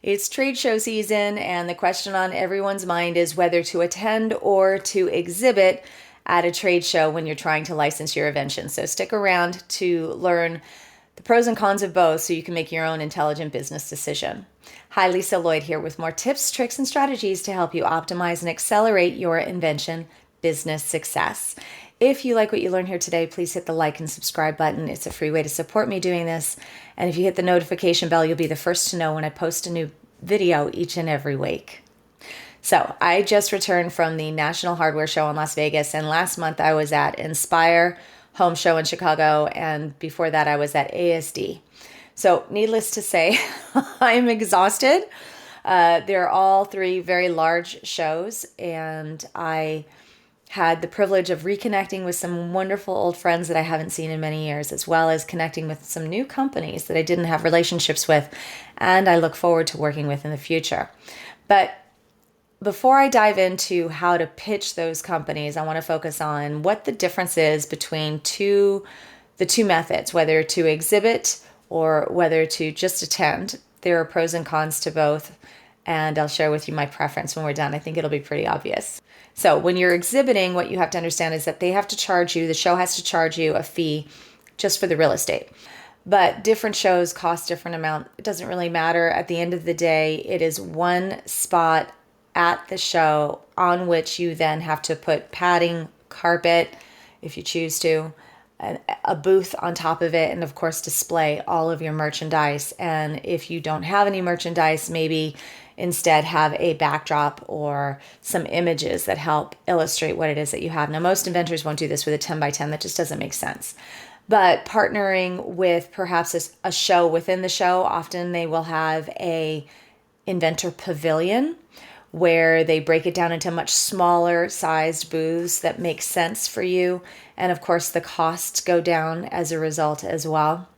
It's trade show season, and the question on everyone's mind is whether to attend or to exhibit at a trade show when you're trying to license your invention. So stick around to learn the pros and cons of both so you can make your own intelligent business decision. Hi, Lisa Lloyd here with more tips, tricks, and strategies to help you optimize and accelerate your invention business success. If you like what you learned here today, please hit the like and subscribe button. It's a free way to support me doing this. And if you hit the notification bell, you'll be the first to know when I post a new video each and every week. So I just returned from the National Hardware Show in Las Vegas, and last month I was at Inspire Home Show in Chicago, and before that I was at ASD. So needless to say, I'm exhausted. They're all three very large shows, and I had the privilege of reconnecting with some wonderful old friends that I haven't seen in many years, as well as connecting with some new companies that I didn't have relationships with, and I look forward to working with in the future. But before I dive into how to pitch those companies, I want to focus on what the difference is between the two methods, whether to exhibit or whether to just attend. There are pros and cons to both, and I'll share with you my preference when we're done. I think it'll be pretty obvious. So when you're exhibiting, what you have to understand is that they have to charge you, the show has to charge you a fee just for the real estate. But different shows cost different amount. It doesn't really matter. At the end of the day, it is one spot at the show on which you then have to put padding, carpet, if you choose to, a booth on top of it, and of course display all of your merchandise. And if you don't have any merchandise, maybe instead have a backdrop or some images that help illustrate what it is that you have. Now, most inventors won't do this with a 10 by 10. That just doesn't make sense. But partnering with perhaps a show within the show, often they will have a inventor pavilion where they break it down into much smaller sized booths that make sense for you. And of course, the costs go down as a result as well.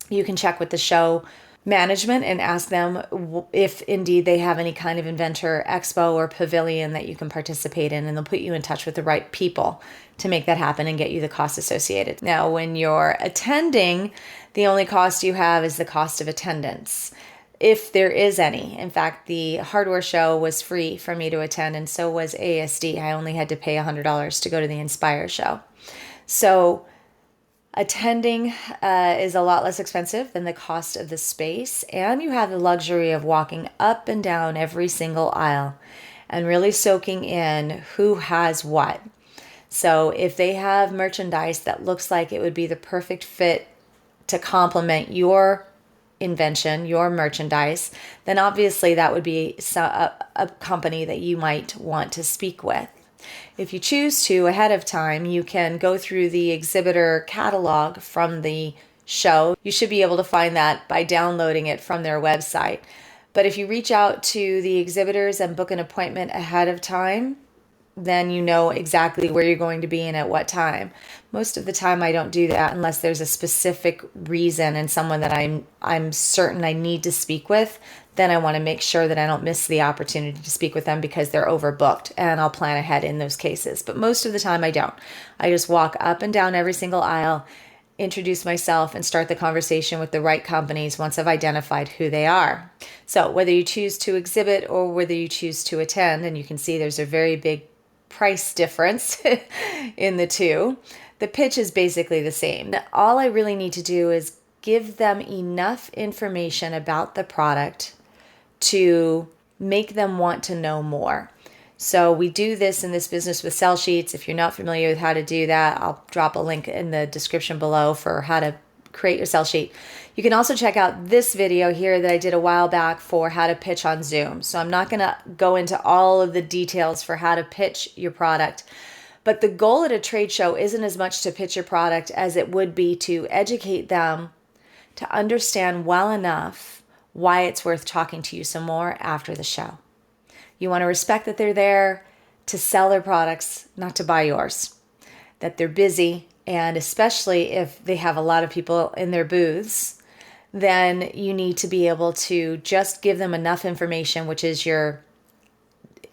You can check with the show management and ask them if indeed they have any kind of inventor expo or pavilion that you can participate in, and they'll put you in touch with the right people to make that happen and get you the cost associated. Now, when you're attending, the only cost you have is the cost of attendance, if there is any. In fact, the hardware show was free for me to attend, and so was ASD. I only had to pay $100 to go to the Inspire show. So attending is a lot less expensive than the cost of the space, and you have the luxury of walking up and down every single aisle and really soaking in who has what. So if they have merchandise that looks like it would be the perfect fit to complement your invention, your merchandise, then obviously that would be a company that you might want to speak with. If you choose to ahead of time, you can go through the exhibitor catalog from the show. You should be able to find that by downloading it from their website. But if you reach out to the exhibitors and book an appointment ahead of time, then you know exactly where you're going to be and at what time. Most of the time I don't do that unless there's a specific reason and someone that I'm certain I need to speak with. Then I want to make sure that I don't miss the opportunity to speak with them because they're overbooked, and I'll plan ahead in those cases. But most of the time I don't. I just walk up and down every single aisle, introduce myself, and start the conversation with the right companies once I've identified who they are. So whether you choose to exhibit or whether you choose to attend, and you can see there's a very big price difference in the two, the pitch is basically the same. All I really need to do is give them enough information about the product to make them want to know more. So we do this in this business with sell sheets. If you're not familiar with how to do that, I'll drop a link in the description below for how to create your sell sheet. You can also check out this video here that I did a while back for how to pitch on Zoom. So I'm not going to go into all of the details for how to pitch your product. But the goal at a trade show isn't as much to pitch your product as it would be to educate them to understand well enough why it's worth talking to you some more after the show. You want to respect that they're there to sell their products, not to buy yours, that they're busy, and especially if they have a lot of people in their booths, then you need to be able to just give them enough information, which is your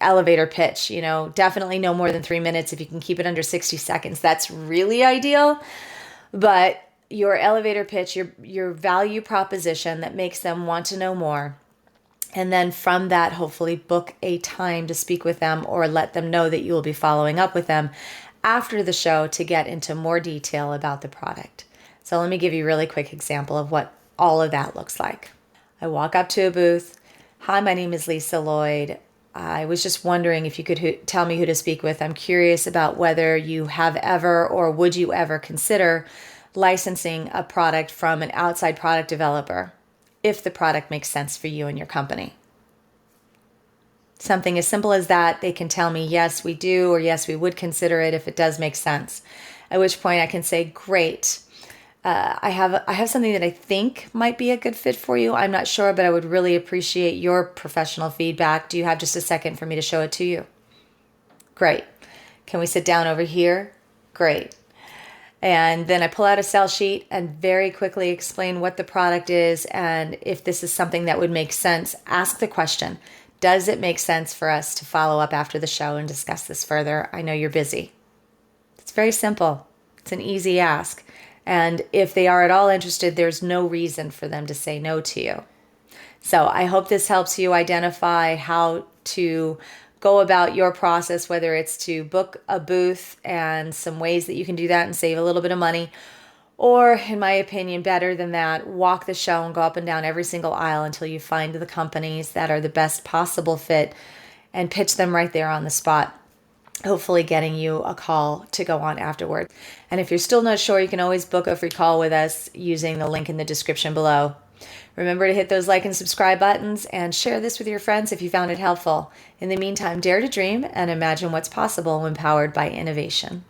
elevator pitch. Definitely no more than 3 minutes. If you can keep it under 60 seconds, that's really ideal. But your elevator pitch, your value proposition that makes them want to know more, And then from that, hopefully book a time to speak with them or let them know that you will be following up with them after the show to get into more detail about the product. So let me give you a really quick example of what all of that looks like. I walk up to a booth. Hi, my name is Lisa Lloyd. I was just wondering if you could tell me who to speak with. I'm curious about whether you have ever or would you ever consider licensing a product from an outside product developer if the product makes sense for you and your company. Something as simple as that, they can tell me, yes, we do, or yes, we would consider it if it does make sense. At which point I can say, great. I have something that I think might be a good fit for you. I'm not sure, but I would really appreciate your professional feedback. Do you have just a second for me to show it to you? Great. Can we sit down over here? Great. And then I pull out a sell sheet and very quickly explain what the product is and if this is something that would make sense. Ask the question, does it make sense for us to follow up after the show and discuss this further? I know you're busy. It's very simple. It's an easy ask. And if they are at all interested, there's no reason for them to say no to you. So I hope this helps you identify how to go about your process, whether it's to book a booth and some ways that you can do that and save a little bit of money, or in my opinion, better than that, walk the show and go up and down every single aisle until you find the companies that are the best possible fit and pitch them right there on the spot, hopefully getting you a call to go on afterward. And if you're still not sure, you can always book a free call with us using the link in the description below. Remember to hit those like and subscribe buttons and share this with your friends if you found it helpful. In the meantime, dare to dream and imagine what's possible when powered by innovation.